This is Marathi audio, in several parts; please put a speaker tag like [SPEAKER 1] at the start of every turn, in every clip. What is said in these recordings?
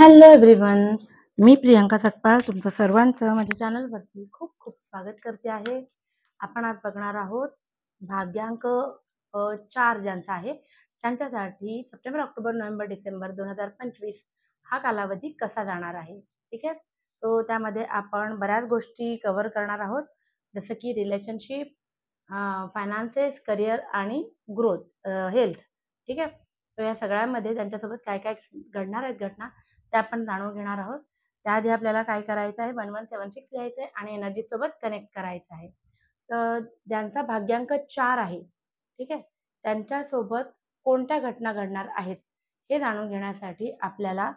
[SPEAKER 1] हॅलो एव्हरीवन, मी प्रियंका सकपाळ तुमचं सर्वांचं माझ्या चॅनलवरती खूप खूप स्वागत करते आहे. आपण आज बघणार आहोत भाग्यांक 4 ज्यांचा आहे त्यांच्यासाठी सप्टेंबर, ऑक्टोबर, नोव्हेंबर, डिसेंबर 2025 हा कालावधी कसा जाणार आहे. ठीक आहे. सो त्यामध्ये आपण बऱ्याच गोष्टी कव्हर करणार आहोत, जसं की रिलेशनशिप, फायनान्सेस, करिअर आणि ग्रोथ, हेल्थ. ठीक आहे. सो या सगळ्यामध्ये त्यांच्यासोबत काय काय घडणार आहेत घटना ते आपण जाणून घेणार आहोत. त्याआधी आपल्याला काय करायचं आहे, 1176 लिहायचं आहे आणि एनर्जी सोबत कनेक्ट करायचं आहे. तर ज्यांचा भाग्यांक 4 आहे, ठीक आहे, त्यांच्यासोबत कोणत्या घटना घडणार आहेत हे जाणून घेण्यासाठी आपल्याला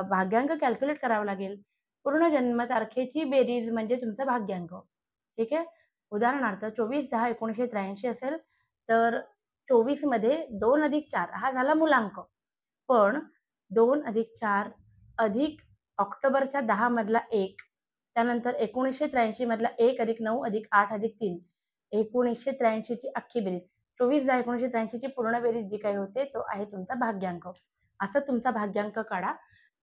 [SPEAKER 1] भाग्यांक कॅल्क्युलेट करावं लागेल. पूर्ण जन्मतारखेची बेरीज म्हणजे तुमचा भाग्यांक. ठीक आहे. उदाहरणार्थ 24/10/1983 असेल तर 24 मध्ये 2 अधिक 4 हा झाला मूलांक. पण 2 अधिक 4 अधिक ऑक्टोबरच्या 10 मधला 1, त्यानंतर 1983 मधला 1 अधिक 9 अधिक 8 अधिक 3, 1983 ची अख्खी बेरीज, 24/10/1983 ची पूर्ण बेरीज जी काही होते तो आहे तुमचा भाग्यांक. असं तुमचा भाग्यांक काढा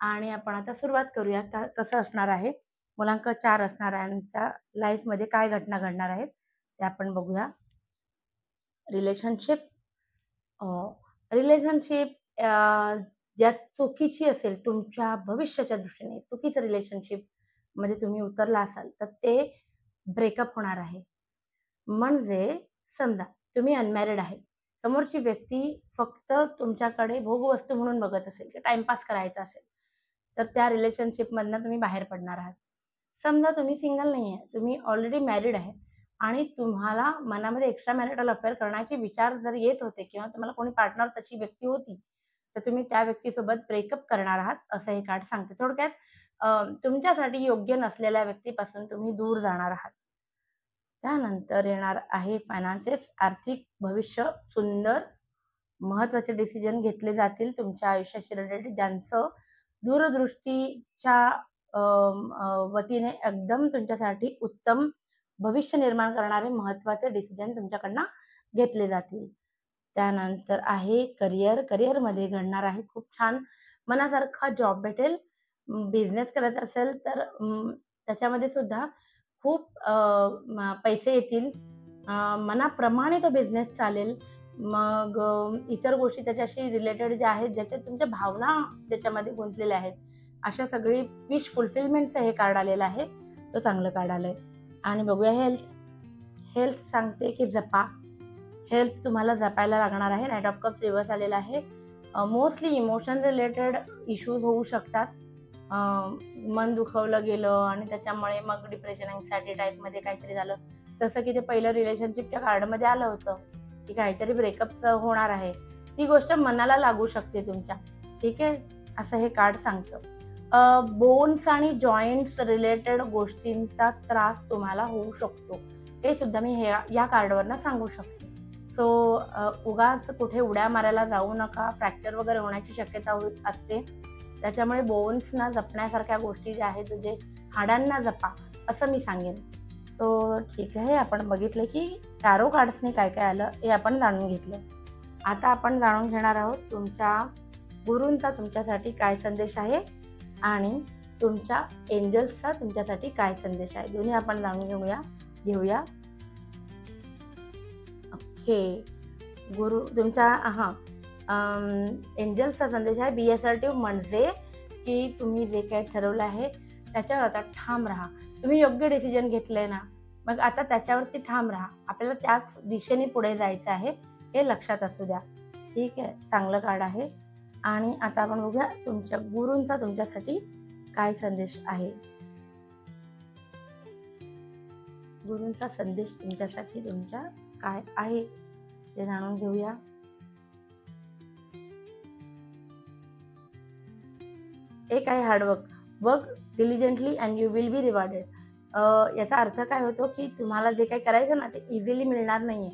[SPEAKER 1] आणि आपण आता सुरुवात करूया. कसं असणार आहे, मुलांक 4 असणाऱ्यांच्या लाईफमध्ये काय घटना घडणार आहेत ते आपण बघूया. रिलेशनशिप ज्या चुकीची असेल तुमच्या भविष्याच्या दृष्टीने, चुकीचं रिलेशनशिप मध्ये तुम्ही उतरला असाल तर ते ब्रेकअप होणार आहे. म्हणजे समजा तुम्ही अनमॅरिड आहे, समोरची व्यक्ती फक्त तुमच्याकडे भोगवस्तू म्हणून बघत असेल की टाइमपास करायचा असेल तर त्या रिलेशनशिपमधनं तुम्ही बाहेर पडणार आहात. समजा तुम्ही सिंगल नाही आहे, तुम्ही ऑलरेडी मॅरिड आहे आणि तुम्हाला मनामध्ये एक्स्ट्रा मॅरिटल अफेअर करण्याचे विचार जर येत होते किंवा तुम्हाला कोणी पार्टनर तशी व्यक्ती होती तर तुम्ही त्या व्यक्तीसोबत ब्रेकअप करणार आहात असं हे कार्ड सांगते. थोडक्यात तुमच्यासाठी योग्य नसलेल्या व्यक्तीपासून तुम्ही दूर जाणार आहात. त्यानंतर येणार आहे फायनान्सेस, आर्थिक भविष्य सुंदर, महत्त्वाचे डिसिजन घेतले जातील तुमच्या आयुष्याशी रिलेटेड, ज्यांचं दूरदृष्टीच्या वतीने एकदम तुमच्यासाठी उत्तम भविष्य निर्माण करणारे महत्त्वाचे डिसिजन तुमच्याकडनं घेतले जातील. त्यानंतर आहे करिअर. करिअरमध्ये घडणार आहे खूप छान मनासारखा जॉब भेटेल. बिझनेस करत असेल तर त्याच्यामध्ये सुद्धा खूप पैसे येतील. मनाप्रमाणे तो बिझनेस चालेल. मग इतर गोष्टी त्याच्याशी रिलेटेड ज्या आहेत, ज्याच्यात तुमच्या भावना त्याच्यामध्ये गुंतलेल्या आहेत, अशा सगळी विश फुलफिलमेंटचं हे कार्ड आलेलं आहे. तो चांगलं कार्ड आलंय. आणि बघूया हेल्थ. हेल्थ सांगते की जपा. हेल्थ तुम्हाला जपायला लागणार आहे. नाईट ऑफ कप्स रिव्हर्स आलेला आहे. मोस्टली इमोशन रिलेटेड इश्यूज होऊ शकतात. मन दुखवलं गेलं आणि त्याच्यामुळे मग डिप्रेशन, अँक्झायटी टाईपमध्ये काहीतरी झालं, जसं की ते पहिलं रिलेशनशिपच्या कार्डमध्ये आलं होतं की काहीतरी ब्रेकअपचं होणार आहे. ती गोष्ट मनाला लागू शकते तुमच्या. ठीक आहे, असं हे कार्ड सांगतं. बोन्स आणि जॉईंट्स रिलेटेड गोष्टींचा त्रास तुम्हाला होऊ शकतो, हे सुद्धा मी या कार्डवरनं सांगू शकते. सो उगाच कुठे उड्या मारायला जाऊ नका. फ्रॅक्चर वगैरे होण्याची शक्यता असते. त्याच्यामुळे बोन्सना जपण्यासारख्या गोष्टी ज्या आहेत, म्हणजे हाडांना जपा असं मी सांगेन. सो ठीक आहे, आपण बघितलं की टॅरो कार्ड्सनी काय काय आलं हे आपण जाणून घेतलं. आता आपण जाणून घेणार आहोत तुमच्या गुरूंचा तुमच्यासाठी काय संदेश आहे आणि तुमच्या एंजल्सचा तुमच्यासाठी काय संदेश आहे. दोन्ही आपण जाणून घेऊया. ओके, गुरु तुमच्या एंजल्सचा संदेश आहे बी असर्टिव्ह, म्हणजे की तुम्ही जे काही ठरवलं आहे त्याच्यावर आता ठाम राहा. तुम्ही योग्य डिसिजन घेतलंय ना, मग आता त्याच्यावरती ठाम राहा. आपल्याला त्याच दिशेने पुढे जायचं आहे, हे लक्षात असू द्या. ठीक आहे, चांगलं कार्ड आहे. आणि आता आपण बघूया तुमच्या गुरूंचा तुमच्यासाठी काय संदेश आहे. गुरूंचा संदेश तुमच्यासाठी तुमच्या काय आहे ते जाणून घेऊया. एक आहे hard work. Work diligently and you will be rewarded. याचा अर्थ काय होतो की तुम्हाला जे काही करायचं ना ते इझिली मिळणार नाहीये.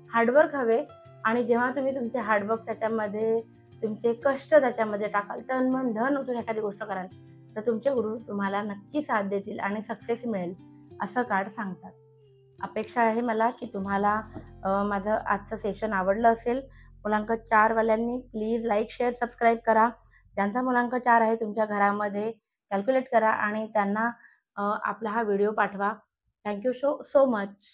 [SPEAKER 1] हार्डवर्क हवे, आणि जेव्हा तुम्ही तुमचे हार्डवर्क त्याच्यामध्ये, तुमचे कष्ट त्याच्यामध्ये टाकाल, तन मन धन उतरून एखादी गोष्ट कराल, तर तुमचे गुरु तुम्हाला नक्की साथ देतील आणि सक्सेस मिळेल असं कार्ड सांगतात. अपेक्षा आहे मला की तुम्हाला माझं आजचं सेशन आवडलं असेल. मुलांक 4 वाल्यांनी प्लीज लाईक, शेअर, सबस्क्राईब करा. ज्यांचा मुलांक 4 आहे तुमच्या घरामध्ये कॅल्क्युलेट करा आणि त्यांना आपला हा व्हिडिओ पाठवा. Thank you so much.